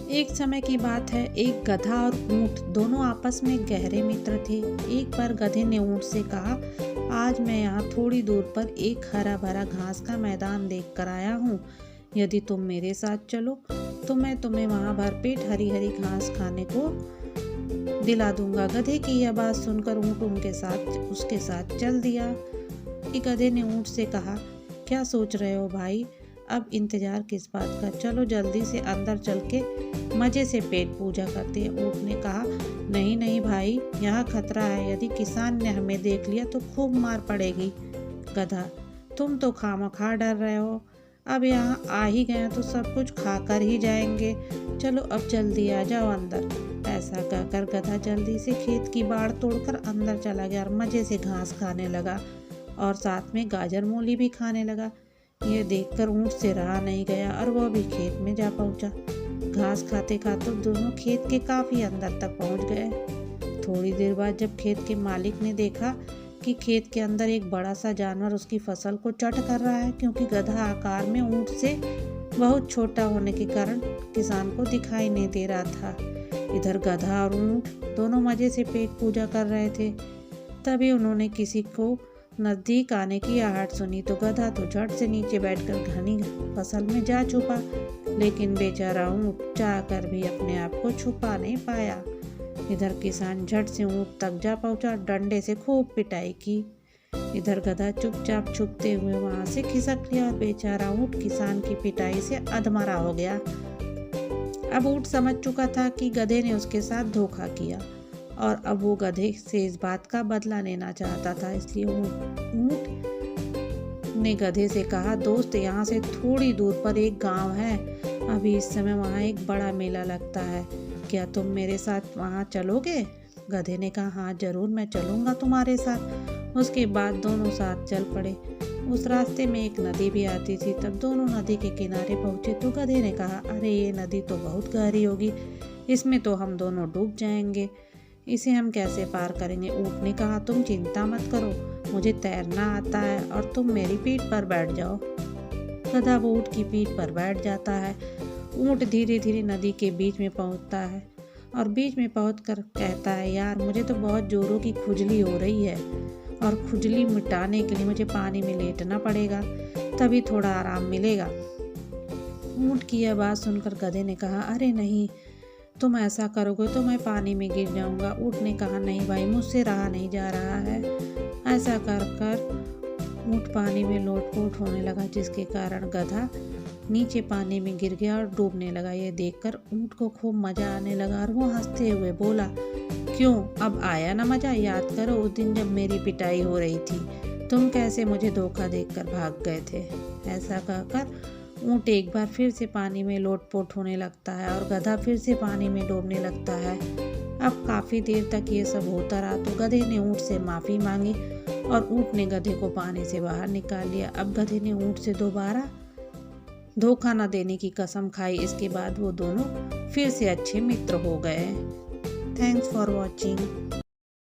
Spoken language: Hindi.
एक समय की बात है, एक गधा और ऊंट दोनों आपस में गहरे मित्र थे। एक बार गधे ने ऊंट से कहा, आज मैं यहाँ थोड़ी दूर पर एक हरा भरा घास का मैदान देख कर आया हूँ। यदि तुम मेरे साथ चलो तो मैं तुम्हें वहाँ भरपेट हरी हरी घास खाने को दिला दूंगा। गधे की यह बात सुनकर ऊंट उसके साथ चल दिया। गधे ने ऊंट से कहा, क्या सोच रहे हो भाई, अब इंतजार किस बात का, चलो जल्दी से अंदर चल के मजे से पेट पूजा करते हैं। ऊंट ने कहा, नहीं नहीं भाई, यहाँ खतरा है, यदि किसान ने हमें देख लिया तो खूब मार पड़ेगी। गधा, तुम तो खामखा डर रहे हो, अब यहाँ आ ही गए तो सब कुछ खाकर ही जाएंगे, चलो अब जल्दी आ जाओ अंदर। ऐसा कहकर गधा जल्दी से खेत की बाड़ तोड़कर अंदर चला गया और मजे से घास खाने लगा और साथ में गाजर मूली भी खाने लगा। यह देखकर ऊंट से रहा नहीं गया और वह भी खेत में जा पहुंचा। घास खाते खाते दोनों खेत के काफी अंदर तक पहुंच गए। थोड़ी देर बाद जब खेत के मालिक ने देखा कि खेत के अंदर एक बड़ा सा जानवर उसकी फसल को चट कर रहा है, क्योंकि गधा आकार में ऊंट से बहुत छोटा होने के कारण किसान को दिखाई नहीं दे रहा था। इधर गधा और ऊंट दोनों मजे से पेट पूजा कर रहे थे। तभी उन्होंने किसी को नजदीक आने की आहट सुनी तो गधा तो झट से नीचे बैठकर घनी फसल में जा छुपा, लेकिन बेचारा ऊंट चाह कर भी अपने आप को छुपा नहीं पाया। इधर किसान झट से ऊंट तक जा पहुंचा, डंडे से खूब पिटाई की। इधर गधा चुपचाप छुपते हुए वहां से खिसक लिया और बेचारा ऊंट किसान की पिटाई से अधमरा हो गया। अब ऊंट समझ चुका था कि गधे ने उसके साथ धोखा किया और अब वो गधे से इस बात का बदला लेना चाहता था। इसलिए ऊंट ने गधे से कहा, दोस्त, यहाँ से थोड़ी दूर पर एक गांव है, अभी इस समय वहाँ एक बड़ा मेला लगता है, क्या तुम मेरे साथ वहाँ चलोगे? गधे ने कहा, हाँ जरूर, मैं चलूँगा तुम्हारे साथ। उसके बाद दोनों साथ चल पड़े। उस रास्ते में एक नदी भी आती थी। तब दोनों नदी के किनारे पहुँचे तो गधे ने कहा, अरे ये नदी तो बहुत गहरी होगी, इसमें तो हम दोनों डूब जाएंगे, इसे हम कैसे पार करेंगे? ऊंट ने कहा, तुम चिंता मत करो, मुझे तैरना आता है और तुम मेरी पीठ पर बैठ जाओ। गधा वो ऊंट की पीठ पर बैठ जाता है। ऊंट धीरे धीरे नदी के बीच में पहुंचता है और बीच में पहुंचकर कहता है, यार मुझे तो बहुत जोरों की खुजली हो रही है और खुजली मिटाने के लिए मुझे पानी में लेटना पड़ेगा, तभी थोड़ा आराम मिलेगा। ऊंट की यह बात सुनकर गधे ने कहा, अरे नहीं, तुम ऐसा करोगे तो मैं पानी में गिर जाऊंगा। ऊंट ने कहा, नहीं भाई, मुझसे रहा नहीं जा रहा है। ऐसा कर कर ऊंट पानी में लोटपोट होने लगा, जिसके कारण गधा नीचे पानी में गिर गया और डूबने लगा। यह देखकर ऊंट को खूब मजा आने लगा और वो हंसते हुए बोला, क्यों, अब आया ना मजा? याद करो उस दिन जब मेरी पिटाई हो रही थी, तुम कैसे मुझे धोखा देकर भाग गए थे। ऐसा कहकर ऊंट एक बार फिर से पानी में लोटपोट होने लगता है और गधा फिर से पानी में डूबने लगता है। अब काफी देर तक ये सब होता रहा तो गधे ने ऊंट से माफी मांगी और ऊंट ने गधे को पानी से बाहर निकाल लिया। अब गधे ने ऊंट से दोबारा धोखा न देने की कसम खाई। इसके बाद वो दोनों फिर से अच्छे मित्र हो गए। Thanks for watching.